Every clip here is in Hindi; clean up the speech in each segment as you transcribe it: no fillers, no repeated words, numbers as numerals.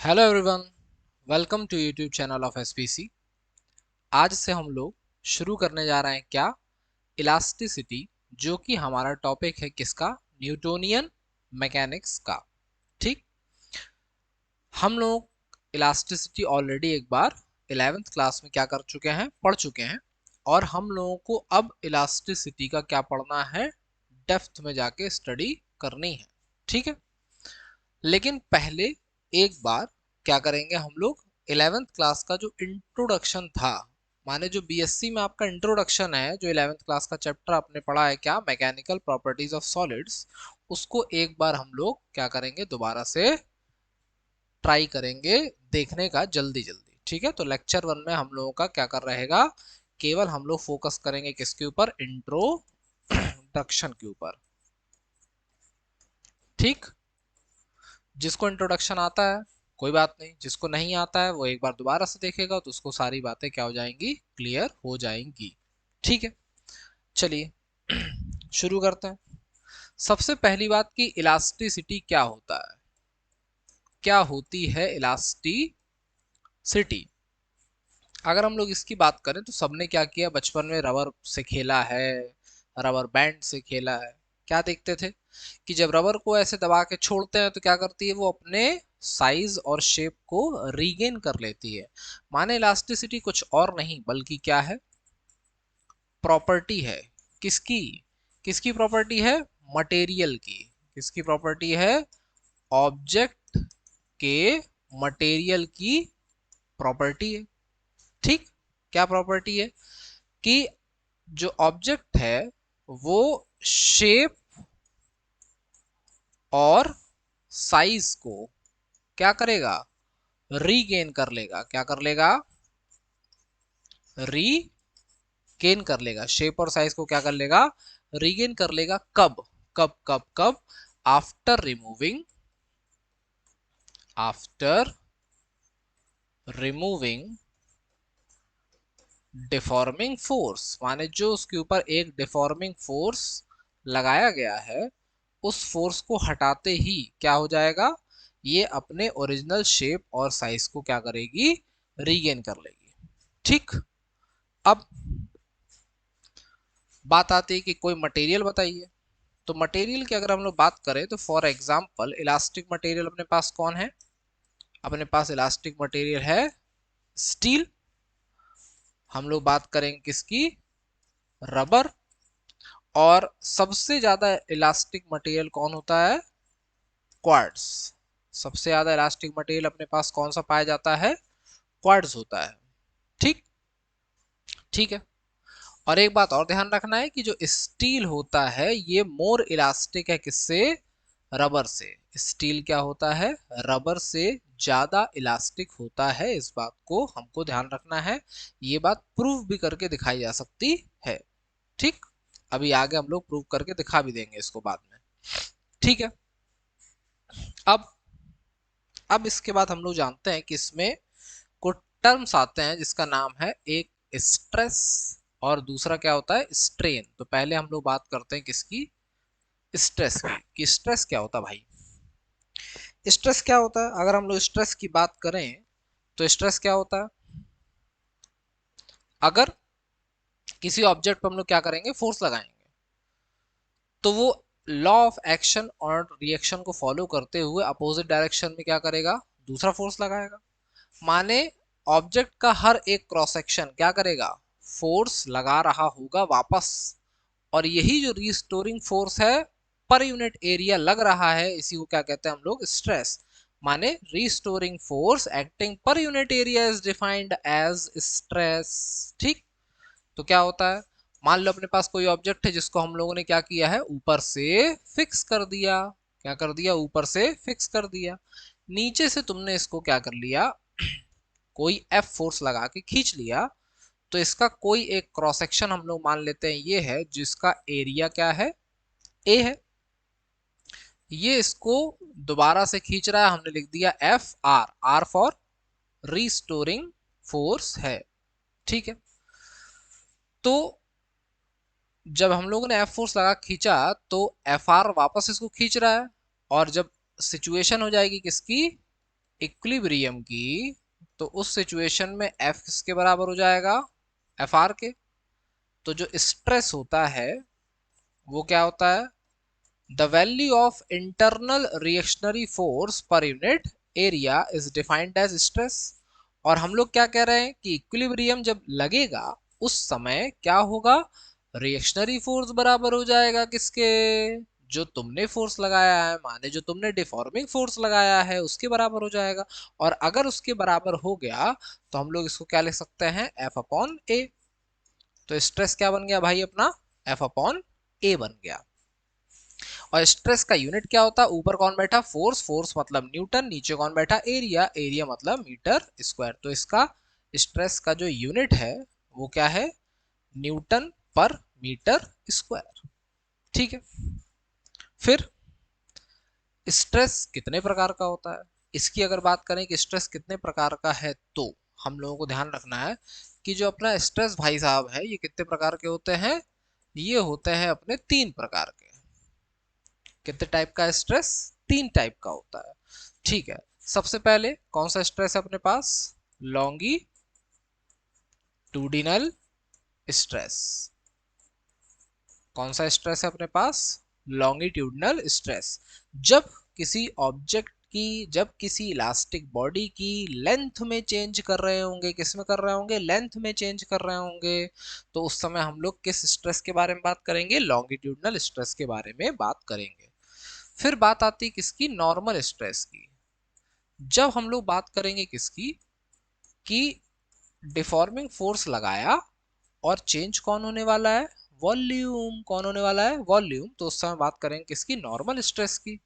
Hello everyone, welcome to YouTube channel of SPC. आज से हम लोग शुरू करने जा रहे हैं क्या, इलास्टिसिटी, जो कि हमारा टॉपिक है किसका, न्यूटोनियन मैकेनिक्स का। ठीक, हम लोग इलास्टिसिटी ऑलरेडी एक बार 11th क्लास में क्या कर चुके हैं, पढ़ चुके हैं। और हम लोगों को अब इलास्टिसिटी का क्या पढ़ना है, डेप्थ में जाके स्टडी करनी है। ठीक है, लेकिन पहले एक बार क्या करेंगे हम लोग, 11th क्लास का जो इंट्रोडक्शन था, माने जो बीएससी में आपका इंट्रोडक्शन है, जो 11th क्लास का चैप्टर आपने पढ़ा है क्या, मैकेनिकल प्रॉपर्टीज ऑफ सॉलिड्स, उसको एक बार हम लोग क्या करेंगे, दोबारा से ट्राई करेंगे देखने का जल्दी जल्दी। ठीक है, तो लेक्चर 1 में हम लोगों का क्या कर रहेगा, केवल हम लोग फोकस करेंगे किसके ऊपर, इंट्रोडक्शन के ऊपर। ठीक, जिसको इंट्रोडक्शन आता है कोई बात नहीं, जिसको नहीं आता है वो एक बार दोबारा से देखेगा तो उसको सारी बातें क्या हो जाएंगी, क्लियर हो जाएंगी। ठीक है, चलिए शुरू करते हैं। सबसे पहली बात की इलास्टिसिटी क्या होता है, क्या होती है इलास्टिसिटी। अगर हम लोग इसकी बात करें तो सबने क्या किया, बचपन में रबर से खेला है, रबर बैंड से खेला है। क्या देखते थे कि जब रबर को ऐसे दबा के छोड़ते हैं तो क्या करती है, वो अपने साइज और शेप को रीगेन कर लेती है। माने इलास्टिसिटी कुछ और नहीं बल्कि क्या है, प्रॉपर्टी है। किसकी, किसकी प्रॉपर्टी है, मटेरियल की। किसकी प्रॉपर्टी है, ऑब्जेक्ट के मटेरियल की प्रॉपर्टी है। ठीक, क्या प्रॉपर्टी है कि जो ऑब्जेक्ट है वो शेप और साइज को क्या करेगा, रीगेन कर लेगा। क्या कर लेगा, रीगेन कर लेगा। शेप और साइज को क्या कर लेगा, रीगेन कर लेगा। कब कब कब कब, after removing, after removing deforming force. माने जो उसके ऊपर एक डिफॉर्मिंग फोर्स लगाया गया है, उस फोर्स को हटाते ही क्या हो जाएगा, ये अपने ओरिजिनल शेप और साइज को क्या करेगी, रीगेन कर लेगी। ठीक, अब बात आती है कि कोई मटेरियल बताइए। तो मटेरियल की अगर हम लोग बात करें तो फॉर एग्जांपल इलास्टिक मटेरियल अपने पास कौन है, अपने पास इलास्टिक मटेरियल है स्टील। हम लोग बात करेंगे किसकी, रबर। और सबसे ज्यादा इलास्टिक मटेरियल कौन होता है, क्वार्ट्ज। सबसे ज्यादा इलास्टिक मटेरियल अपने पास कौन सा पाया जाता है, क्वार्ट्ज होता है। ठीक, ठीक है। और एक बात और ध्यान रखना है कि जो स्टील होता है ये मोर इलास्टिक है किससे, रबर से। स्टील क्या होता है, रबर से ज्यादा इलास्टिक होता है। इस बात को हमको ध्यान रखना है, ये बात प्रूव भी करके दिखाई जा सकती है। ठीक, अभी आगे हम लोग प्रूव करके दिखा भी देंगे इसको बाद में। ठीक है, अब इसके बाद हम लोग जानते हैं कि इसमें कुछ टर्म्स आते हैं जिसका नाम है एक स्ट्रेस और दूसरा क्या होता है, स्ट्रेन। तो पहले हम लोग बात करते हैं किसकी, स्ट्रेस की, कि स्ट्रेस क्या होता है भाई। स्ट्रेस क्या होता है, अगर हम लोग स्ट्रेस की बात करें तो स्ट्रेस क्या होता है, अगर किसी ऑब्जेक्ट पर हम लोग क्या करेंगे, फोर्स लगाएंगे, तो वो लॉ ऑफ एक्शन और रिएक्शन को फॉलो करते हुए अपोजिट डायरेक्शन में क्या करेगा, दूसरा फोर्स लगाएगा। माने ऑब्जेक्ट का हर एक क्रॉस सेक्शन क्या करेगा, फोर्स लगा रहा होगा वापस। और यही जो रिस्टोरिंग फोर्स है, पर यूनिट एरिया लग रहा है, इसी को क्या कहते हैं हम लोग, स्ट्रेस। माने restoring force acting per unit area is defined as stress. ठीक, तो क्या होता है, मान लो अपने पास कोई ऑब्जेक्ट है जिसको हम लोगों ने क्या किया है, ऊपर से फिक्स कर दिया। क्या कर दिया, ऊपर से फिक्स कर दिया। नीचे से तुमने इसको क्या कर लिया, कोई एफ फोर्स लगा के खींच लिया। तो इसका कोई एक क्रॉस सेक्शन हम लोग मान लेते हैं ये है, जिसका एरिया क्या है, ए है। ये इसको दोबारा से खींच रहा है, हमने लिख दिया F R, R for restoring force है। ठीक है, तो जब हम लोगों ने एफ फोर्स लगा खींचा तो एफ आर वापस इसको खींच रहा है। और जब सिचुएशन हो जाएगी किसकी, इक्विलिब्रियम की, तो उस सिचुएशन में एफ किसके बराबर हो जाएगा, एफ आर के। तो जो स्ट्रेस होता है वो क्या होता है, the value of internal reactionary force per unit area is defined as stress. और हम लोग क्या कह रहे हैं कि इक्विलिब्रियम जब लगेगा उस समय क्या होगा, रिएक्शनरी फोर्स बराबर हो जाएगा किसके, जो तुमने फोर्स लगाया है, माने जो तुमने डिफॉर्मिंग फोर्स लगाया है उसके बराबर हो जाएगा। और अगर उसके बराबर हो गया तो हम लोग इसको क्या लिख सकते हैं, एफ अपॉन ए। तो स्ट्रेस क्या बन गया भाई अपना, एफ अपॉन ए बन गया। और स्ट्रेस का यूनिट क्या होता है, ऊपर कौन बैठा, फोर्स, फोर्स मतलब न्यूटन, नीचे कौन बैठा, एरिया, एरिया मतलब मीटर स्क्वायर। तो इसका स्ट्रेस का जो यूनिट है वो क्या है, न्यूटन पर मीटर स्क्वायर। ठीक है। फिर स्ट्रेस कितने प्रकार का होता है, इसकी अगर बात करें कि स्ट्रेस कितने प्रकार का है, तो हम लोगों को ध्यान रखना है कि जो अपना स्ट्रेस भाई साहब है ये कितने प्रकार के होते हैं, ये होते हैं अपने तीन प्रकार के। कितने टाइप का स्ट्रेस, तीन टाइप का होता है। ठीक है। सबसे पहले कौन सा स्ट्रेस है अपने पास, लॉन्गिट्यूडिनल स्ट्रेस। कौन सा स्ट्रेस है अपने पास, लॉन्गिट्यूडिनल स्ट्रेस। जब किसी ऑब्जेक्ट की, जब किसी इलास्टिक बॉडी की लेंथ में चेंज कर रहे होंगे, किस में कर रहे होंगे, लेंथ में चेंज कर रहे होंगे, तो उस समय हम लोग किस स्ट्रेस के बारे में बात करेंगे, लॉन्गिट्यूडिनल स्ट्रेस के बारे में बात करेंगे। फिर बात आती है किसकी, नॉर्मल स्ट्रेस की। जब हम लोग बात करेंगे किसकी, कि डिफॉर्मिंग फोर्स लगाया और चेंज कौन होने वाला है, वॉल्यूम। कौन होने वाला है, वॉल्यूम। तो उस समय बात करेंगे किसकी, नॉर्मल स्ट्रेस की।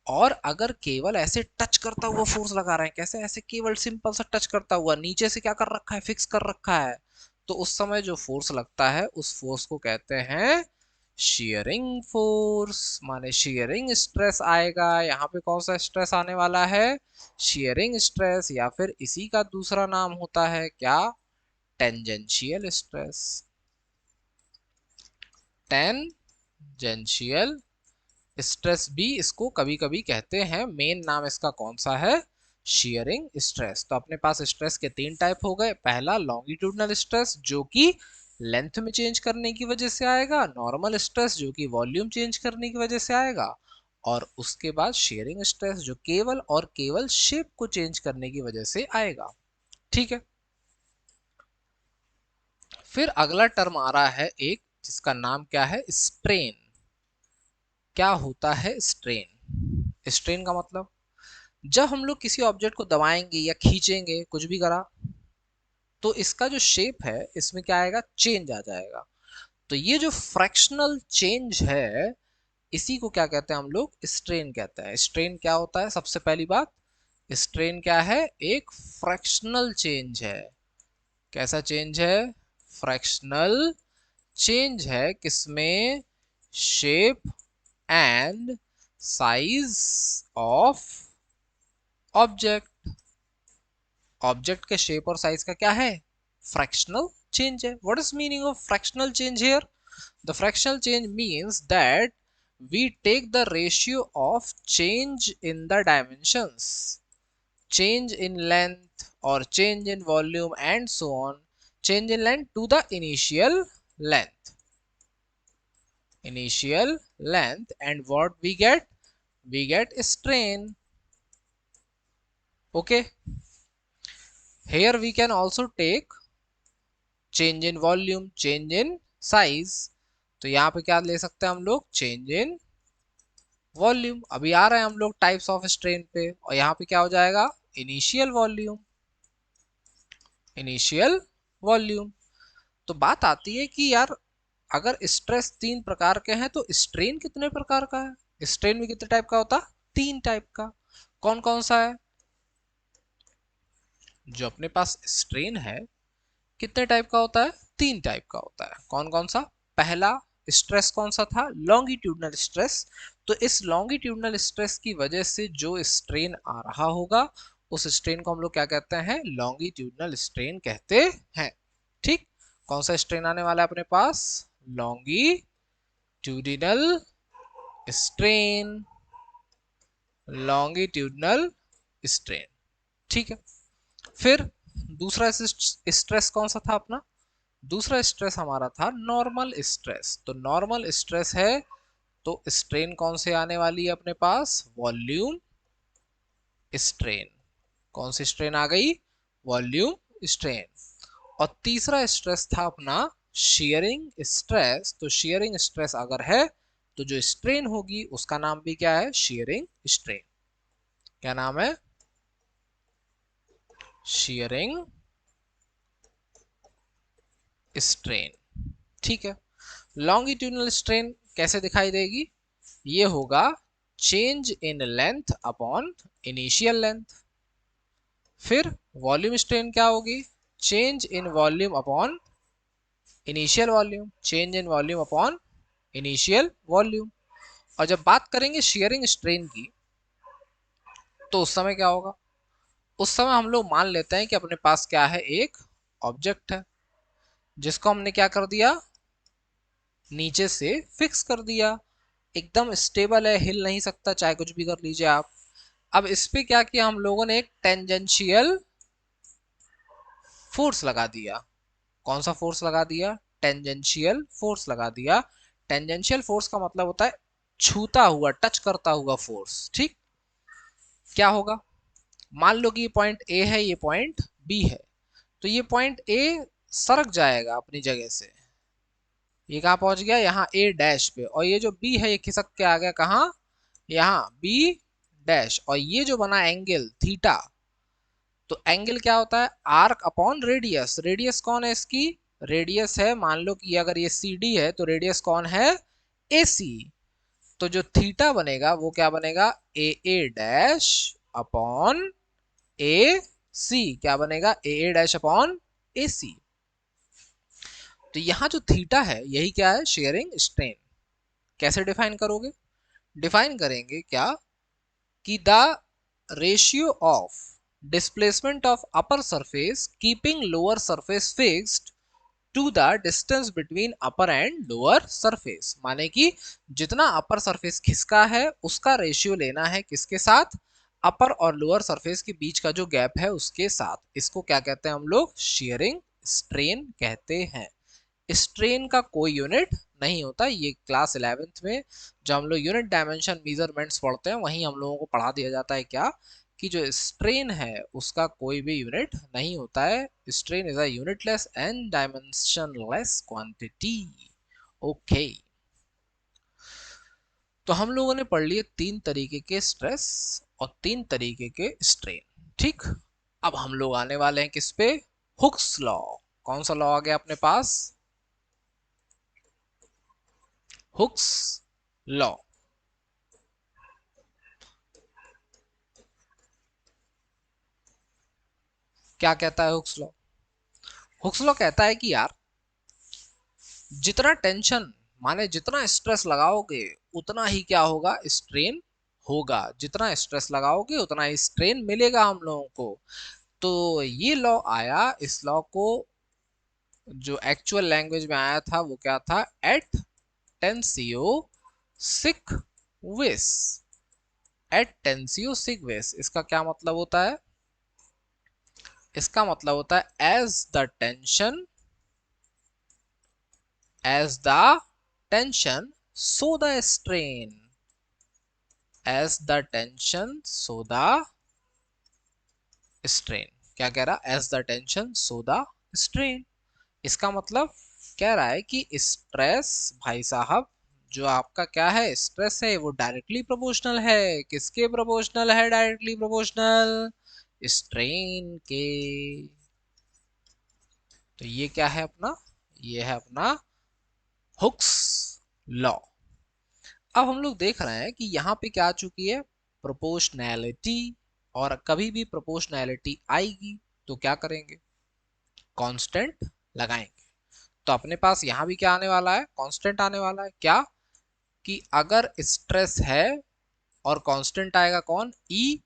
और अगर केवल ऐसे टच करता हुआ फोर्स लगा रहे हैं, कैसे, ऐसे केवल सिंपल सा टच करता हुआ, नीचे से क्या कर रखा है, फिक्स कर रखा है, तो उस समय जो फोर्स लगता है उस फोर्स को कहते हैं शियरिंग फोर्स, माने शियरिंग स्ट्रेस आएगा। यहाँ पे कौन सा स्ट्रेस आने वाला है, शियरिंग स्ट्रेस, या फिर इसी का दूसरा नाम होता है क्या, टेंजेंशियल स्ट्रेस। टेंजेंशियल स्ट्रेस भी इसको कभी कभी कहते हैं, मेन नाम इसका कौन सा है, शियरिंग स्ट्रेस। तो अपने पास स्ट्रेस के तीन टाइप हो गए, पहला लॉन्गिट्यूडनल स्ट्रेस जो कि लेंथ में चेंज करने की वजह से आएगा, नॉर्मल स्ट्रेस जो कि वॉल्यूम चेंज करने की वजह से आएगा, और उसके बाद शेयरिंग स्ट्रेस जो केवल और केवल शेप को चेंज करने की वजह से आएगा। ठीक है। फिर अगला टर्म आ रहा है एक, जिसका नाम क्या है, स्ट्रेन। क्या होता है स्ट्रेन, स्ट्रेन का मतलब, जब हम लोग किसी ऑब्जेक्ट को दबाएंगे या खींचेंगे, कुछ भी करा, तो इसका जो शेप है इसमें क्या आएगा, चेंज आ जाएगा। तो ये जो फ्रैक्शनल चेंज है इसी को क्या कहते हैं हम लोग, स्ट्रेन कहते हैं। स्ट्रेन क्या होता है, सबसे पहली बात, स्ट्रेन क्या है, एक फ्रैक्शनल चेंज है। कैसा चेंज है, फ्रैक्शनल चेंज है, किसमें, shape and size of object. Object के शेप और साइज का क्या है, फ्रैक्शनल चेंज है। What is meaning of fractional change here, the fractional change means that we take the ratio of change in the dimensions, change in length or change in volume and so on, change in length to the initial length, and what we get strain. Okay, here we can also take change in volume, change in size. तो यहाँ पे क्या ले सकते हैं हम लोग, change in वॉल्यूम। अभी आ रहे हैं हम लोग टाइप्स ऑफ स्ट्रेन पे, और यहाँ पे क्या हो जाएगा, इनिशियल वॉल्यूम, इनिशियल वॉल्यूम। तो बात आती है कि यार अगर स्ट्रेस तीन प्रकार के हैं तो स्ट्रेन कितने प्रकार का है, स्ट्रेन भी कितने टाइप का होता, तीन टाइप का। कौन कौन सा है, जो अपने पास स्ट्रेन है कितने टाइप का होता है, तीन टाइप का होता है। कौन कौन सा, पहला स्ट्रेस कौन सा था, लॉन्गिट्यूडनल स्ट्रेस। तो इस लॉन्गिट्यूडनल स्ट्रेस की वजह से जो स्ट्रेन आ रहा होगा उस स्ट्रेन को हम लोग क्या कहते हैं, लॉन्गिट्यूडनल स्ट्रेन कहते हैं। ठीक, कौन सा स्ट्रेन आने वाला है अपने पास, लॉन्गिट्यूडिनल स्ट्रेन, लॉन्गिट्यूडनल स्ट्रेन। ठीक है। फिर दूसरा स्ट्रेस कौन सा था अपना? दूसरा स्ट्रेस हमारा था नॉर्मल स्ट्रेस। तो नॉर्मल स्ट्रेस है तो स्ट्रेन कौन से आने वाली है अपने पास? Volume strain. कौन सी स्ट्रेन आ गई? Volume strain. और तीसरा स्ट्रेस था अपना शेयरिंग स्ट्रेस। तो शेयरिंग स्ट्रेस अगर है तो जो स्ट्रेन होगी उसका नाम भी क्या है? Shearing strain. क्या नाम है? Shearing strain. ठीक है। लॉन्गिट्यूडनल स्ट्रेन कैसे दिखाई देगी? ये होगा change in length upon initial length. फिर वॉल्यूम स्ट्रेन क्या होगी? Change in volume upon initial volume. Change in volume upon initial volume. और जब बात करेंगे शेयरिंग स्ट्रेन की तो उस समय क्या होगा? उस समय हम लोग मान लेते हैं कि अपने पास क्या है? एक ऑब्जेक्ट है जिसको हमने क्या कर दिया? नीचे से फिक्स कर दिया। एकदम स्टेबल है, हिल नहीं सकता, चाहे कुछ भी कर लीजिए आप। अब इस पे क्या किया हम लोगों ने? एक टेंजेंशियल फोर्स लगा दिया। कौन सा फोर्स लगा दिया? टेंजेंशियल फोर्स लगा दिया। टेंजेंशियल फोर्स का मतलब होता है छूता हुआ, टच करता हुआ फोर्स। ठीक। क्या होगा? मान लो कि ये पॉइंट ए है, ये पॉइंट बी है। तो ये पॉइंट ए सरक जाएगा अपनी जगह से। ये कहाँ पहुंच गया? यहाँ ए डैश पे। और ये जो बी है ये खिसक के आ गया कहाँ? यहाँ बी डैश। और ये जो बना एंगल थीटा, तो एंगल क्या होता है? Arc upon radius. रेडियस कौन है इसकी? रेडियस है, मान लो कि अगर ये सी डी है तो रेडियस कौन है? ए सी। तो जो थीटा बनेगा वो क्या बनेगा? A A dash upon A C. क्या बनेगा? A A dash upon A C. तो यहां जो थीटा है यही क्या है? Shearing strain. कैसे डिफाइन करोगे? डिफाइन करेंगे क्या कि the ratio of displacement of upper surface keeping lower surface fixed to the distance between upper and lower surface. माने कि जितना अपर सरफेस खिसका है उसका रेशियो लेना है किसके साथ? अपर और लोअर सरफेस के बीच का जो गैप है उसके साथ। इसको क्या कहते हैं हम लोग? शेयरिंग स्ट्रेन कहते हैं। स्ट्रेन का कोई यूनिट नहीं होता। ये क्लास 11th में जब हम लोग यूनिट डायमेंशन मेजरमेंट्स पढ़ते हैं वहीं हम लोगों को पढ़ा दिया जाता है क्या कि जो स्ट्रेन है उसका कोई भी यूनिट नहीं होता है। Strain is a unitless and dimensionless quantity. Okay. तो हम लोगों ने पढ़ लिए तीन तरीके के स्ट्रेस और तीन तरीके के स्ट्रेन। ठीक। अब हम लोग आने वाले हैं किस पे? Hooke's law. कौन सा लॉ आ गया अपने पास? Hooke's law. क्या कहता है हुक्स लॉ? हुक्स लॉ कहता है कि यार जितना टेंशन, माने जितना स्ट्रेस लगाओगे उतना ही क्या होगा? स्ट्रेन होगा। जितना स्ट्रेस लगाओगे उतना ही स्ट्रेन मिलेगा हम लोगों को। तो ये लॉ आया। इस लॉ को जो एक्चुअल लैंग्वेज में आया था वो क्या था? एट टेंसियो सिक्विस। एट टेंसियो सिक्विस इसका क्या मतलब होता है? इसका मतलब होता है as the tension so the strain। as the tension so the strain। क्या कह रहा? as the tension so the strain। इसका मतलब कह रहा है कि स्ट्रेस भाई साहब, जो आपका क्या है स्ट्रेस है वो डायरेक्टली प्रोपोर्शनल है। किसके प्रोपोर्शनल है? डायरेक्टली प्रोपोर्शनल स्ट्रेन के। तो ये क्या है अपना? ये है अपना हुक्स लॉ। अब हम लोग देख रहे हैं कि यहाँ पे क्या आ चुकी है? प्रोपोर्शनैलिटी। और कभी भी प्रोपोर्शनैलिटी आएगी तो क्या करेंगे? कांस्टेंट लगाएंगे। तो अपने पास यहाँ भी क्या आने वाला है? कांस्टेंट आने वाला है। क्या कि अगर स्ट्रेस है और कांस्टेंट आएगा कौन? ई।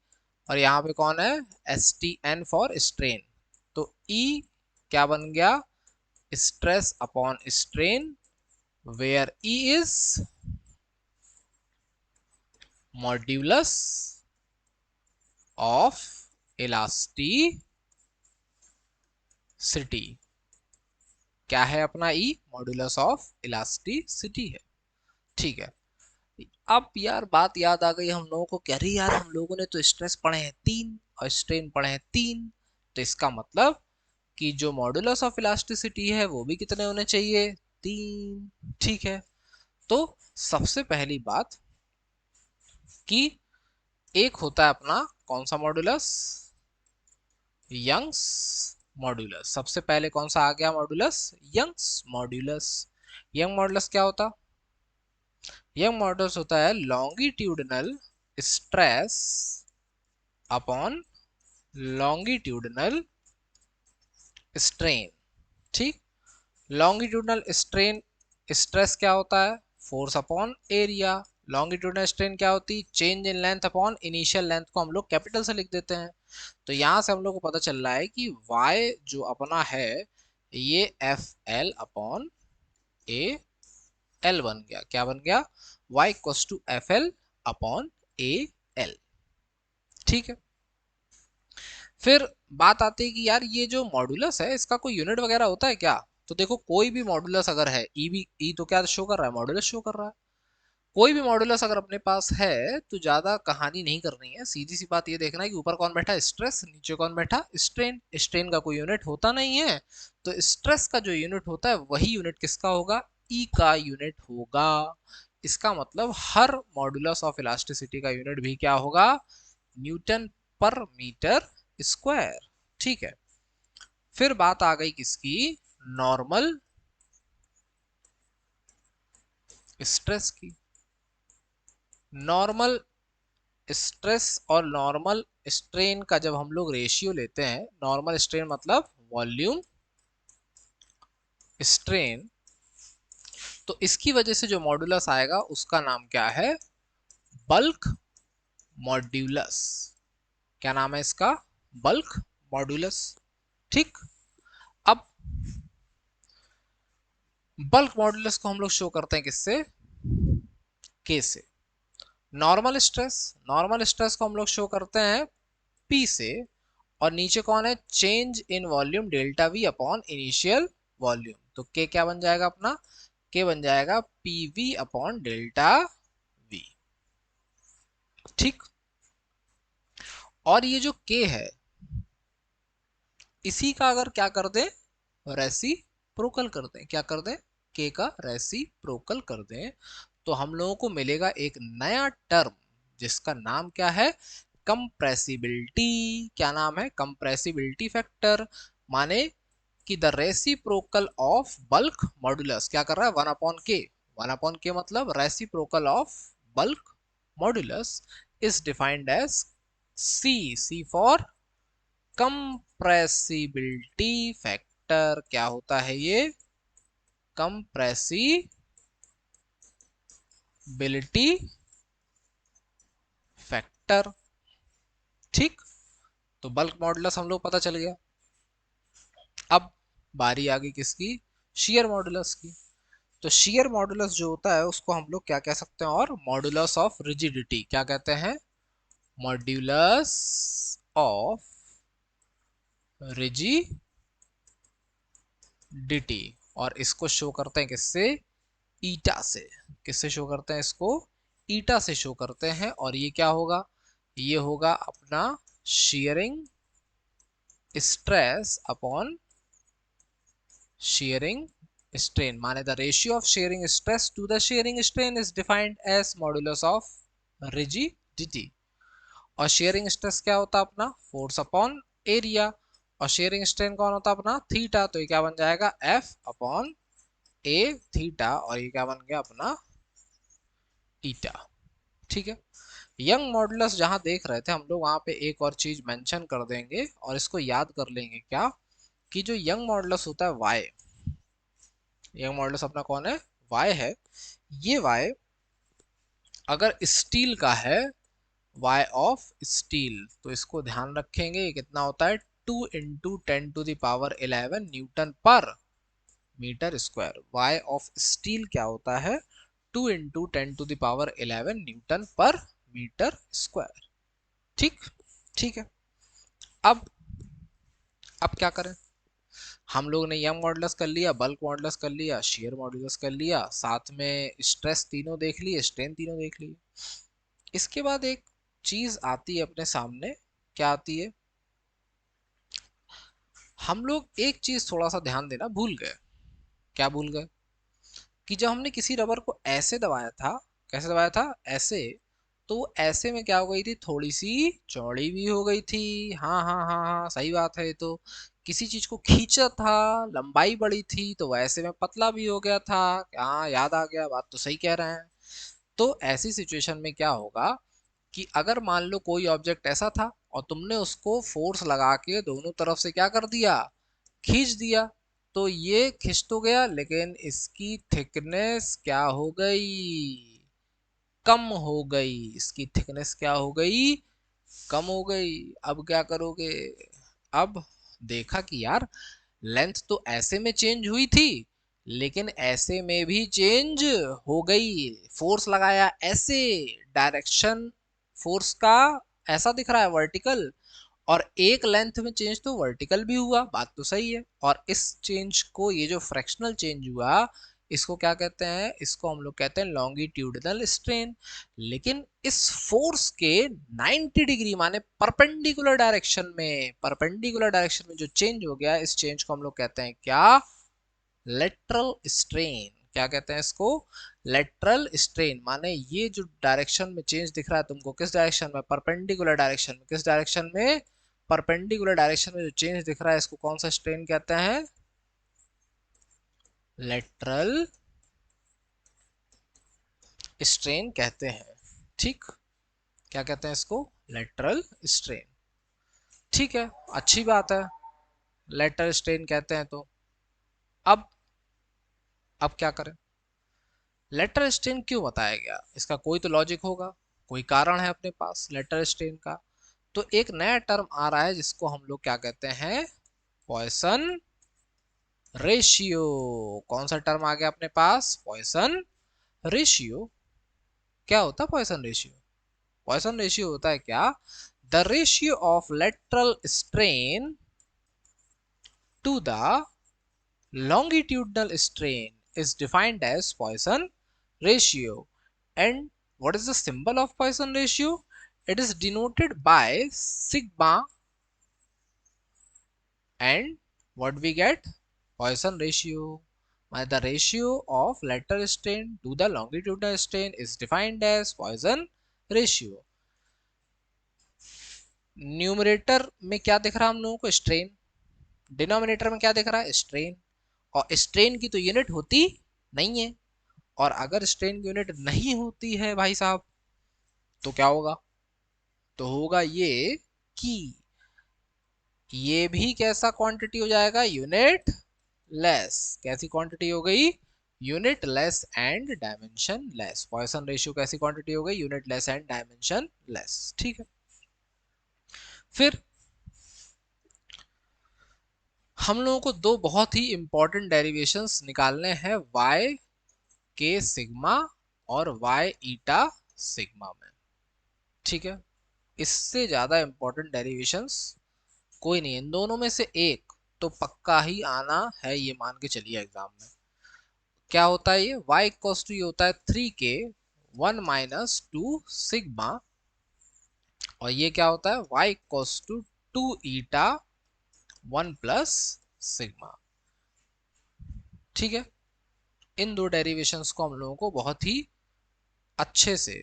और यहाँ पे कौन है? S T N for strain. तो ई क्या बन गया? Stress upon strain where E is modulus of elasticity क्या है अपना ई, मॉड्यूलस ऑफ इलास्टिसिटी है। ठीक है, अब यार बात याद आ गई हम लोगों को, कह रही यार हम लोगों ने तो स्ट्रेस पढ़े हैं 3 और स्ट्रेन पढ़े हैं 3, तो इसका मतलब कि जो मॉड्यूलस ऑफ इलास्टिसिटी है वो भी कितने होने चाहिए, 3। ठीक है, तो सबसे पहली बात कि एक होता है अपना कौन सा मॉड्यूलस, यंग्स मॉड्यूलस। सबसे पहले कौन सा आ गया modulus, Young's modulus. Young modulus क्या होता, यंग मॉड्यूलस होता है longitudinal stress upon longitudinal strain. ठीक, लॉन्गिट्यूडनल स्ट्रेन स्ट्रेस क्या होता है, force upon area. Longitudinal strain क्या होती है, change in length upon initial length, को हम लोग कैपिटल से लिख देते हैं। तो यहां से हम लोग को पता चल रहा है कि y जो अपना है ये F L upon A L बन गया। क्या बन गया, y equals to F L upon A L. ठीक है, फिर बात आती है कि यार ये जो मॉड्यूलस है इसका कोई यूनिट वगैरह होता है क्या। तो देखो कोई भी मॉड्यूलस अगर है, ई भी, ई तो क्या शो कर रहा है, मॉड्यूलस शो कर रहा है। कोई भी मॉड्यूलस अगर अपने पास है तो ज्यादा कहानी नहीं करनी है, सीधी सी बात ये देखना है कि ऊपर कौन बैठा, स्ट्रेस, नीचे कौन बैठा, स्ट्रेन। स्ट्रेन का कोई यूनिट होता नहीं है, तो स्ट्रेस का जो यूनिट होता है वही यूनिट किसका होगा, ई का यूनिट होगा। इसका मतलब हर मॉड्यूलस ऑफ इलास्टिसिटी का यूनिट भी क्या होगा, न्यूटन पर मीटर स्क्वायर। ठीक है, फिर बात आ गई किसकी, नॉर्मल स्ट्रेस की। नॉर्मल स्ट्रेस और नॉर्मल स्ट्रेन का जब हम लोग रेशियो लेते हैं, नॉर्मल स्ट्रेन मतलब वॉल्यूम स्ट्रेन, तो इसकी वजह से जो मॉड्यूलस आएगा उसका नाम क्या है, बल्क मॉड्यूलस। क्या नाम है इसका, बल्क मॉड्यूलस। ठीक, अब बल्क मॉड्यूलस को हम लोग शो करते हैं किससे, के से। नॉर्मल स्ट्रेस को हम लोग शो करते हैं पी से, और नीचे कौन है, change in volume delta we upon initial volume. तो के क्या बन जाएगा अपना, के बन जाएगा पीवी अपॉन डेल्टा वी। ठीक, और ये जो के है इसी का अगर क्या कर दे, रेसिप्रोकल कर दें, क्या कर दें, के का रेसिप्रोकल कर दें, तो हम लोगों को मिलेगा एक नया टर्म जिसका नाम क्या है, कंप्रेसिबिलिटी। क्या नाम है, कंप्रेसिबिलिटी फैक्टर। माने कि the reciprocal of bulk modulus क्या कर रहा है, 1/k। 1/k मतलब reciprocal of bulk modulus is defined as C for compressibility factor. क्या होता है ये, कंप्रेसिबिलिटी फैक्टर। ठीक, तो बल्क मॉडुलस हम लोग पता चल गया। अब बारी आ गई किसकी, शेयर मॉडुलस की। तो शेयर मॉडुलस जो होता है उसको हम लोग क्या कह सकते हैं, और मॉडुलस ऑफ रिजिडिटी क्या कहते हैं, मॉड्यूलस ऑफ रिजिडिटी। और इसको शो करते हैं किससे, ईटा से। किससे शो करते हैं इसको, ईटा से शो करते हैं। और ये क्या होगा, ये होगा अपना shearing stress upon shearing strain। माने the ratio of shearing stress to the shearing strain is defined as modulus of rigidity. और शेयरिंग स्ट्रेस क्या होता है अपना, फोर्स अपॉन एरिया। और शेयरिंग स्ट्रेन कौन होता है अपना, थीटा। तो ये क्या बन जाएगा, एफ अपॉन ए थीटा। और ये क्या बन गया अपना, ईटा। ठीक है, यंग मॉडुलस जहां देख रहे थे हम लोग, वहां पे एक और चीज मेंशन कर देंगे और इसको याद कर लेंगे, क्या कि जो यंग मॉडुलस होता है वाई, यंग मॉडुलस अपना कौन है, वाई है। ये वाई अगर स्टील का है, वाई ऑफ स्टील, तो इसको ध्यान रखेंगे ये कितना होता है, 2 × 10⁻11 newton per metre square. Y of steel क्या होता है, 2 × 10⁻11 न्यूटन पर मीटर स्क्वायर। ठीक, ठीक है, अब अब क्या करें, हम लोग ने यंग मॉडुलस कर लिया, बल्क मॉडुलस कर लिया, शेयर मॉडुलस कर लिया, साथ में स्ट्रेस तीनों देख लिए, स्ट्रेन तीनों देख लिए। इसके बाद एक चीज आती है अपने सामने, क्या आती है, हम लोग एक चीज थोड़ा सा ध्यान देना भूल गए। क्या भूल गए, कि जब हमने किसी रबर को ऐसे दबाया था, कैसे दबाया था, ऐसे, तो वो ऐसे में क्या हो गई थी, थोड़ी सी चौड़ी भी हो गई थी। हाँ हाँ हाँ हाँ, सही बात है। ये तो किसी चीज को खींचा था, लंबाई बड़ी थी, तो वैसे में पतला भी हो गया था। हाँ, याद आ गया, बात तो सही कह रहे हैं। तो ऐसी सिचुएशन में क्या होगा, कि अगर मान लो कोई ऑब्जेक्ट ऐसा था और तुमने उसको फोर्स लगा के दोनों तरफ से क्या कर दिया, खींच दिया, तो ये खिंच तो गया, लेकिन इसकी थिकनेस क्या हो गई, कम हो गई। इसकी थिकनेस क्या हो गई, कम हो गई। अब क्या करोगे, अब देखा कि यार लेंथ तो ऐसे में चेंज हुई थी, लेकिन ऐसे में भी चेंज हो गई। फोर्स लगाया ऐसे, डायरेक्शन फोर्स का ऐसा दिख रहा है, वर्टिकल, और एक लेंथ में चेंज तो वर्टिकल भी हुआ, बात तो सही है। और इस चेंज को, ये जो फ्रैक्शनल चेंज हुआ, इसको क्या कहते हैं, इसको हम लोग कहते हैं लॉन्गिट्यूडिनल स्ट्रेन। लेकिन इस फोर्स के 90 डिग्री माने परपेंडिकुलर डायरेक्शन में, परपेंडिकुलर डायरेक्शन में जो चेंज हो गया, इस चेंज को हम लोग कहते हैं क्या, लेटरल स्ट्रेन। क्या कहते हैं इसको, लेटरल स्ट्रेन। माने ये जो डायरेक्शन में चेंज दिख रहा है तुमको, किस डायरेक्शन में, परपेंडिकुलर डायरेक्शन में, किस डायरेक्शन में, परपेंडिकुलर डायरेक्शन में जो चेंज दिख रहा है, इसको कौन सा स्ट्रेन कहते हैं, लेटरल स्ट्रेन कहते हैं। ठीक, क्या कहते हैं इसको, लेटरल स्ट्रेन। ठीक है, अच्छी बात है, लेटरल स्ट्रेन कहते हैं तो अब अब क्या करें, लेटरल स्ट्रेन क्यों बताया गया, इसका कोई तो लॉजिक होगा, कोई कारण है अपने पास लेटरल स्ट्रेन का। तो एक नया टर्म आ रहा है जिसको हम लोग क्या कहते हैं, पॉइसन रेशियो। कौन सा टर्म आ गया अपने पास, पॉइसन रेशियो। क्या होता है पॉइसन रेशियो, पॉइसन रेशियो होता है क्या, the ratio of lateral strain to the longitudinal strain is defined as Poisson ratio. And what is the symbol of Poisson ratio? It is denoted by sigma, and what we get, Poisson ratio. The ratio of lateral strain to the longitudinal strain is defined as Poisson ratio. Numerator में क्या दिख रहा है हम लोगों को, स्ट्रेन, डिनोमिनेटर में क्या दिख रहा है, स्ट्रेन। और स्ट्रेन की तो यूनिट होती नहीं है, और अगर स्ट्रेन की यूनिट नहीं होती है भाई साहब, तो क्या होगा, तो होगा ये कि ये भी कैसा क्वांटिटी हो जाएगा, यूनिट लेस। कैसी क्वांटिटी हो गई, unit less and dimension less. Poisson ratio कैसी क्वांटिटी हो गई, unit less and dimension less. ठीक है, फिर हम लोगों को दो बहुत ही इंपॉर्टेंट डेरिवेशंस निकालने हैं, y के सिग्मा और y ईटा सिग्मा में। ठीक है, इससे ज्यादा इंपॉर्टेंट डेरिवेशंस कोई नहीं है, इन दोनों में से एक तो पक्का ही आना है, ये मान के चलिए एग्जाम में। क्या होता है ये, y इक्वल्स टू ये होता है 3k 1 माइनस 2 सिग्मा, और ये क्या होता है, y equals to 2 eta 1 plus sigma. ठीक है, इन दो डेरिवेशंस को हम लोगों को बहुत ही अच्छे से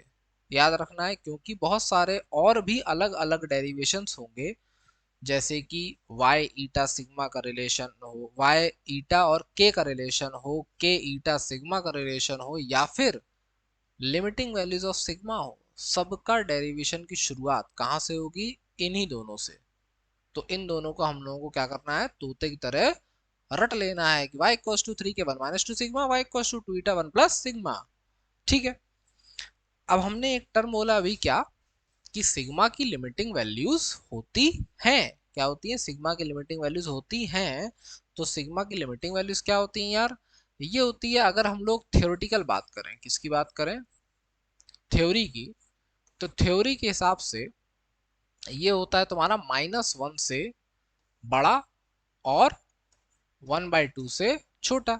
याद रखना है, क्योंकि बहुत सारे और भी अलग अलग डेरिवेशंस होंगे, जैसे कि y ईटा सिग्मा का रिलेशन हो, y ईटा और k का रिलेशन हो, k ईटा सिग्मा का रिलेशन हो, या फिर लिमिटिंग वैल्यूज ऑफ सिग्मा हो। सबका डेरिवेशन की शुरुआत कहाँ से होगी, इन्हीं दोनों से। तो इन दोनों को हम लोगों को क्या करना है, तोते की तरह रट लेना है कि y equals to 3 K 1 minus 2 sigma, y equals to 2 eta 1 plus sigma. ठीक है, अब हमने एक टर्म बोला अभी, क्या, कि सिग्मा की लिमिटिंग वैल्यूज होती हैं। क्या होती है, सिग्मा की लिमिटिंग वैल्यूज होती हैं। तो सिग्मा की लिमिटिंग वैल्यूज क्या होती हैं यार, ये होती है, अगर हम लोग थ्योरेटिकल बात करें, किसकी बात करें, थ्योरी की, तो थ्योरी के हिसाब से ये होता है तुम्हारा -1 से बड़ा और 1/2 से छोटा।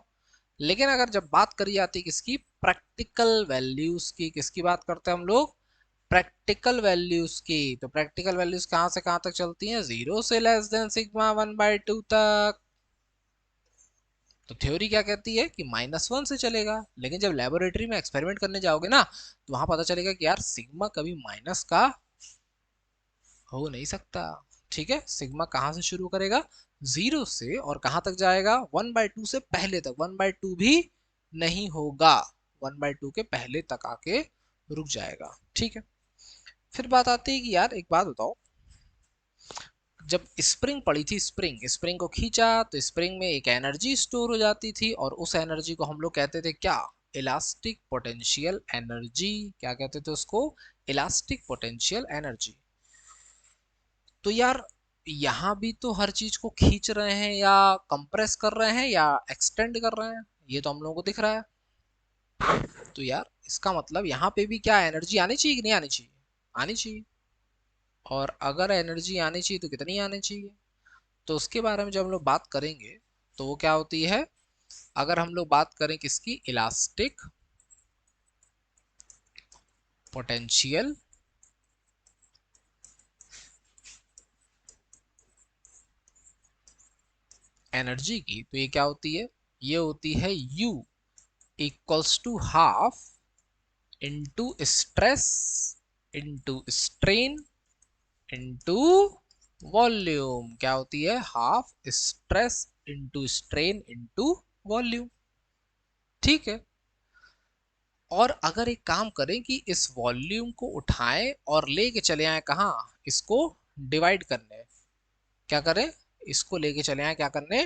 लेकिन अगर जब बात करी जाती है किसकी, प्रैक्टिकल वैल्यूज की, किसकी बात करते हैं हम लोग, प्रैक्टिकल वैल्यूज की, तो प्रैक्टिकल वैल्यूज कहां से कहां तक चलती हैं, 0 से लेस देन सिग्मा 1/2 तक। तो थ्योरी क्या कहती है कि -1 से चलेगा, लेकिन जब लेबोरेटरी में एक्सपेरिमेंट करने जाओगे ना, तो वहां पता चलेगा कि यार सिग्मा कभी माइनस का हो नहीं सकता। ठीक है, सिग्मा कहां से शुरू करेगा, 0 से, और कहां तक जाएगा, 1/2 से पहले तक, 1/2 भी नहीं होगा, 1/2 के पहले तक आके रुक जाएगा। ठीक है, फिर बात आती है कि यार एक बात बताओ, जब स्प्रिंग पड़ी थी, स्प्रिंग स्प्रिंग को खींचा तो स्प्रिंग में एक एनर्जी स्टोर हो जाती थी, और उस एनर्जी को हम लोग कहते थे क्या, इलास्टिक पोटेंशियल एनर्जी। क्या कहते थे उसको, इलास्टिक पोटेंशियल एनर्जी। तो यार यहाँ भी तो हर चीज को खींच रहे हैं या कंप्रेस कर रहे हैं या एक्सटेंड कर रहे हैं, ये तो हम लोगों को दिख रहा है। तो यार इसका मतलब यहाँ पे भी क्या एनर्जी आनी चाहिए कि नहीं आनी चाहिए, आनी चाहिए। और अगर एनर्जी आनी चाहिए तो कितनी आनी चाहिए, तो उसके बारे में जब हम लोग बात करेंगे तो वो क्या होती है, अगर हम लोग बात करें किसकी, इलास्टिक पोटेंशियल एनर्जी की, तो ये क्या होती है, ये होती है U equals to half into stress into strain into volume. क्या होती है, half stress into strain into volume. ठीक है, और अगर एक काम करें कि इस वॉल्यूम को उठाएं और लेके चले आए कहाँ, इसको डिवाइड करने, क्या करें, इसको लेके चले आए क्या करने,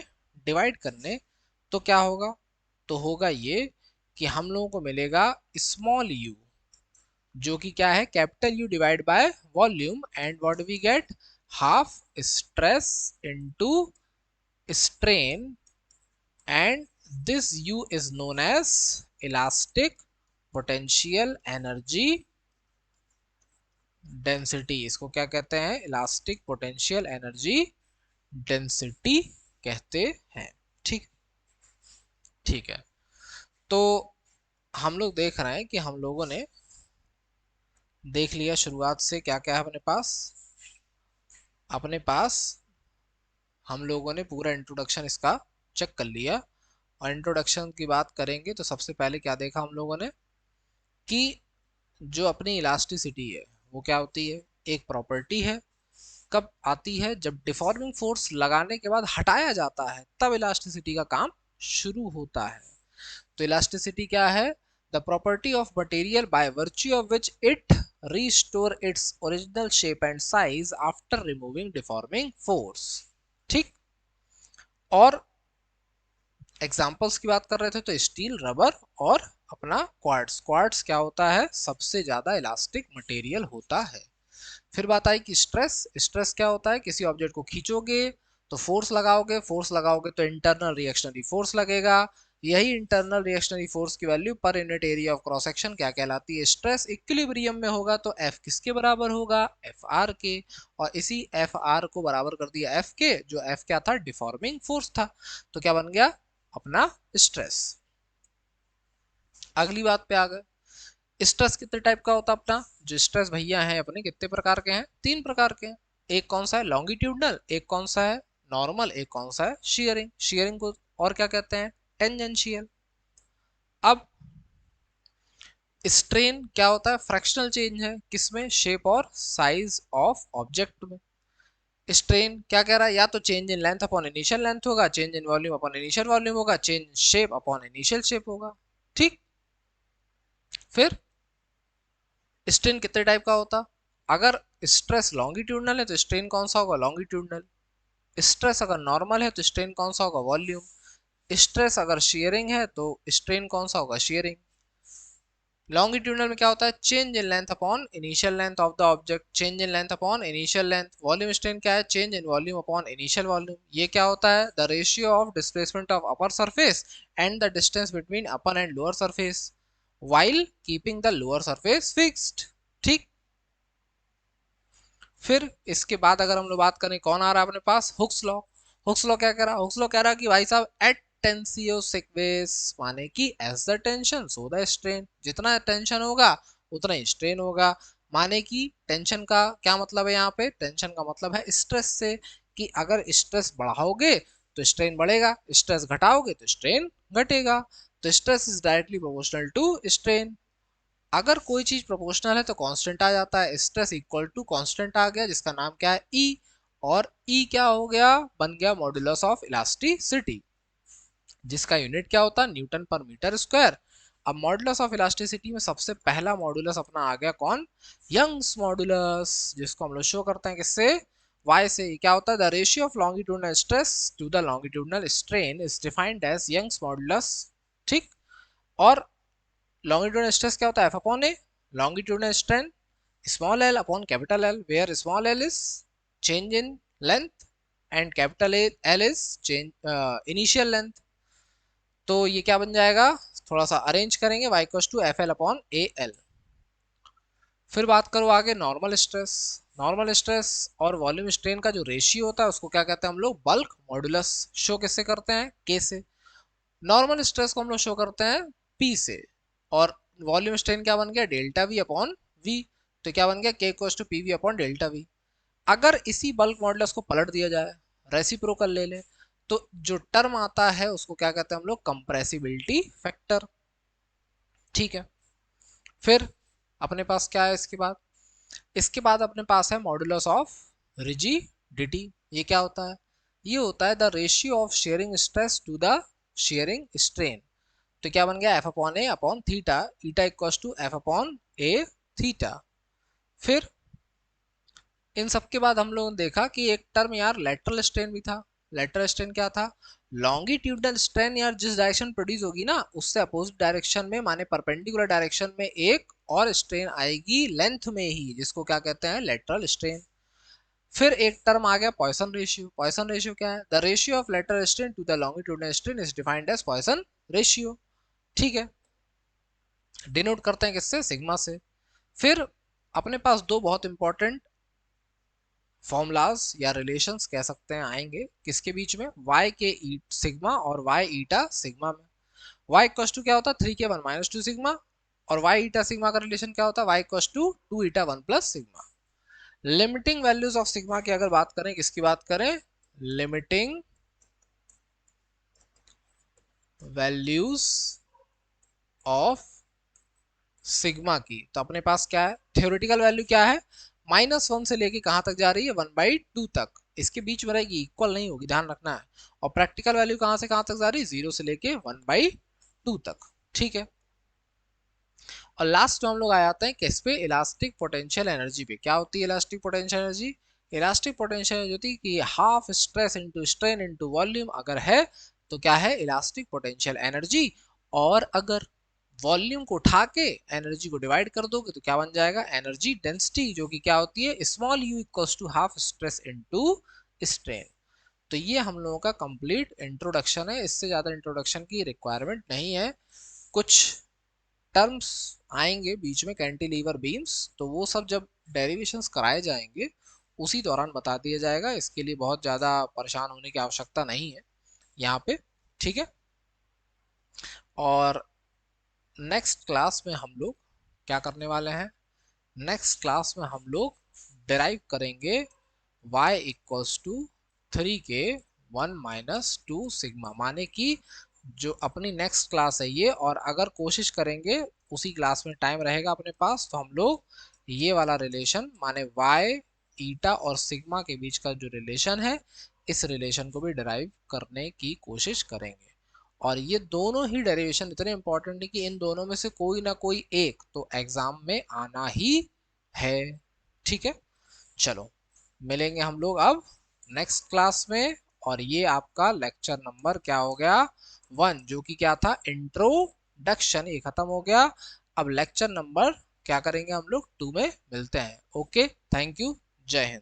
डिवाइड करने, तो क्या होगा, तो होगा ये कि हम लोगों को मिलेगा स्मॉल यू, जो कि क्या है, capital U divide by volume, and what we get, half stress into strain, and this U is known as elastic potential energy density. इसको क्या कहते हैं, इलास्टिक पोटेंशियल एनर्जी डेंसिटी कहते हैं। ठीक, ठीक है, तो हम लोग देख रहे हैं कि हम लोगों ने देख लिया शुरुआत से क्या क्या है अपने पास, अपने पास हम लोगों ने पूरा इंट्रोडक्शन इसका चेक कर लिया। और इंट्रोडक्शन की बात करेंगे तो सबसे पहले क्या देखा हम लोगों ने कि जो अपनी इलास्टिसिटी है वो क्या होती है, एक प्रॉपर्टी है, कब आती है, जब डिफॉर्मिंग फोर्स लगाने के बाद हटाया जाता है तब इलास्टिसिटी का काम शुरू होता है। तो इलास्टिसिटी क्या है, the property of material by virtue of which it restore its original shape and size after removing deforming force. ठीक, और एग्जाम्पल्स की बात कर रहे थे तो स्टील, रबर और अपना क्वार्ट्स। क्वार्ट्स क्या होता है, सबसे ज्यादा इलास्टिक मटेरियल होता है। फिर बात आई कि स्ट्रेस, स्ट्रेस क्या होता है, किसी ऑब्जेक्ट को खींचोगे तो फोर्स लगाओगे, फोर्स लगाओगे तो इंटरनल रिएक्शनरी फोर्स लगेगा, यही इंटरनल रिएक्शनरी फोर्स की वैल्यू पर unit area of cross section क्या कहलाती है, स्ट्रेस। इक्विलिब्रियम में होगा तो एफ किसके बराबर होगा, एफ आर के, और इसी एफ आर को बराबर कर दिया एफ के, जो एफ क्या था, डिफॉर्मिंग फोर्स था, तो क्या बन गया अपना स्ट्रेस। अगली बात पे आ गए, स्ट्रेस कितने टाइप का होता है अपना, जो स्ट्रेस भैया हैं अपने कितने प्रकार के हैं, 3 प्रकार के हैं। एक कौन सा है, लॉन्गिट्यूडनल, एक कौन सा है, नॉर्मल, एक कौन सा है, शियरिंग। शियरिंग को और क्या कहते हैं, टेंजेंशियल। अब स्ट्रेन क्या होता है, फ्रैक्शनल चेंज है किसमें, शेप और साइज ऑफ ऑब्जेक्ट में। स्ट्रेन क्या कह रहा है, या तो change in length upon initial length होगा, change in volume upon initial volume होगा, change in shape upon initial shape होगा। ठीक, फिर स्ट्रेन कितने टाइप का होता, अगर स्ट्रेस लॉन्गिट्यूडनल है तो स्ट्रेन कौन सा होगा, लॉन्गिट्यूडनल। स्ट्रेस अगर नॉर्मल है तो स्ट्रेन कौन सा होगा, वॉल्यूम। स्ट्रेस अगर शेयरिंग है तो स्ट्रेन कौन सा होगा, शेयरिंग। लॉन्गिट्यूडनल में क्या होता है, change in length upon initial length of the object, change in length upon initial length. Volume strain क्या है, change in volume upon initial volume. ये क्या होता है, the ratio of displacement of upper surface and the distance between upper and lower surface while keeping the lower surface fixed. ठीक, फिर इसके बाद अगर हम लोग बात करें कौन आ रहा है अपने पास, हुक्स लॉ। हुक्स लॉ क्या कह रहा है, हुक्स लॉ कह रहा है कि भाई साहब एट टेंसियो सिक्वेंस, माने कि as the tension so the strain, जितना टेंशन होगा उतना ही स्ट्रेन होगा। माने कि टेंशन का क्या मतलब है, यहाँ पे टेंशन का मतलब है स्ट्रेस से, कि अगर स्ट्रेस बढ़ाओगे तो स्ट्रेन बढ़ेगा, स्ट्रेस घटाओगे तो स्ट्रेन घटेगा। तो stress is directly proportional to strain. अगर कोई चीज प्रोपोर्शनल है तो कांस्टेंट आ जाता है, स्ट्रेस इक्वल टू कांस्टेंट आ गया जिसका नाम क्या है, ई। और ई क्या हो गया, बन गया मॉड्यूलस ऑफ इलास्टिसिटी, जिसका यूनिट क्या होता है, न्यूटन पर मीटर स्क्वायर। अब मॉड्यूलस ऑफ इलास्टिसिटी में सबसे पहला मॉड्यूलस अपना आ गया कौन, यंग्स मॉड्यूलस, जिसको हम लोग शो करते हैं किससे, y से। क्या होता है, the ratio of longitudinal stress to the longitudinal strain is defined as Young's modulus. ठीक। और लॉन्गिट्यूडनल स्ट्रेस क्या होता है, F upon A, longitudinal strain small l upon capital L, where small l is change in length and capital L is change initial length। तो ये क्या बन जाएगा, थोड़ा सा अरेंज करेंगे, y equals to F L upon A L. फिर बात करो आगे नॉर्मल स्ट्रेस। नॉर्मल स्ट्रेस और वॉल्यूम स्ट्रेन का जो रेशियो होता है उसको क्या कहते हैं हम लोग, बल्क मॉड्यूलस। शो किससे करते हैं, के से। नॉर्मल स्ट्रेस को हम लोग शो करते हैं पी से, और वॉल्यूम स्ट्रेन क्या बन गया, डेल्टा वी अपॉन वी। तो क्या बन गया, K equals to P V upon delta V. अगर इसी बल्क मॉडुलस को पलट दिया जाए, रेसिप्रोकल ले ले, तो जो टर्म आता है उसको क्या कहते हैं हम लोग, कंप्रेसिबिलिटी फैक्टर। ठीक है। फिर अपने पास क्या है इसके बाद, इसके बाद अपने पास है मॉडुलस ऑफ रिजिडिटी। ये क्या होता है, ये होता है the ratio of shearing stress to the shearing strain. तो क्या बन गया, F upon A upon theta, eta equals to F upon A theta. फिर इन सब के बाद हम लोगों ने देखा कि एक टर्म यार लेटरल स्ट्रेन भी था। लेटरल स्ट्रेन क्या था, लॉन्गिट्यूडनल स्ट्रेन यार जिस डायरेक्शन प्रोड्यूस होगी ना उससे अपोजिट डायरेक्शन में, माने परपेंडिकुलर डायरेक्शन में एक और स्ट्रेन आएगी लेंथ में ही, जिसको क्या कहते हैं, लेटरल स्ट्रेन। फिर एक टर्म आ गया पॉइसन रेशियो। पॉइसन रेशियो क्या है, the ratio of lateral strain to the longitudinal strain is defined as Poisson ratio. ठीक है, डिनोट करते हैं किससे, सिग्मा से। फिर अपने पास दो बहुत इंपॉर्टेंट फॉर्मूलाज या रिलेशंस कह सकते हैं आएंगे, किसके बीच में, y के सिग्मा और y ईटा सिग्मा में। y इक्वल्स टू क्या होता है, 3k1 माइनस 2 सिग्मा, और y ईटा सिग्मा का रिलेशन क्या होता है, y equals to 2 eta 1 plus sigma. Limiting values of sigma की अगर बात करें, किसकी बात करें, लिमिटिंग वैल्यूज ऑफ सिग्मा की, तो अपने पास क्या है, थ्योरेटिकल वैल्यू क्या है, -1 से लेके कहां तक जा रही है, 1/2 तक, इसके बीच में रहेगी, इक्वल नहीं होगी, ध्यान रखना है। और प्रैक्टिकल वैल्यू कहां से कहां तक जा रही है, 0 से लेके 1/2 तक। ठीक है। और लास्ट में हम लोग आ जाते हैं किस पे, इलास्टिक पोटेंशियल एनर्जी पे। क्या होती है elastic potential energy, elastic potential energy होती है कि half stress into strain into volume अगर है तो क्या है, इलास्टिक पोटेंशियल एनर्जी। और अगर वॉल्यूम को उठा के एनर्जी को डिवाइड कर दोगे तो क्या बन जाएगा, एनर्जी डेंसिटी, जो कि क्या होती है, small U equals to half stress into strain. तो ये हम लोगों का कंप्लीट इंट्रोडक्शन है, इससे ज़्यादा इंट्रोडक्शन की रिक्वायरमेंट नहीं है। कुछ टर्म्स आएंगे बीच में, कैंटिलीवर बीम्स, तो वो सब जब डेरिवेशंस कराए जाएंगे उसी दौरान बता दिया जाएगा, इसके लिए बहुत ज़्यादा परेशान होने की आवश्यकता नहीं है यहाँ पे। ठीक है। और नेक्स्ट क्लास में हम लोग क्या करने वाले हैं, नेक्स्ट क्लास में हम लोग डिराइव करेंगे y equals to 3k1 minus 2 sigma, माने कि जो अपनी नेक्स्ट क्लास है ये, और अगर कोशिश करेंगे उसी क्लास में टाइम रहेगा अपने पास तो हम लोग ये वाला रिलेशन, माने y ईटा और सिग्मा के बीच का जो रिलेशन है, इस रिलेशन को भी डिराइव करने की कोशिश करेंगे। और ये दोनों ही डेरिवेशन इतने इंपॉर्टेंट है कि इन दोनों में से कोई ना कोई एक तो एग्जाम में आना ही है। ठीक है, चलो मिलेंगे हम लोग अब नेक्स्ट क्लास में। और ये आपका लेक्चर नंबर क्या हो गया, 1, जो कि क्या था, इंट्रोडक्शन, ये खत्म हो गया। अब लेक्चर नंबर क्या करेंगे हम लोग 2 में मिलते हैं। ओके, थैंक यू, जय हिंद।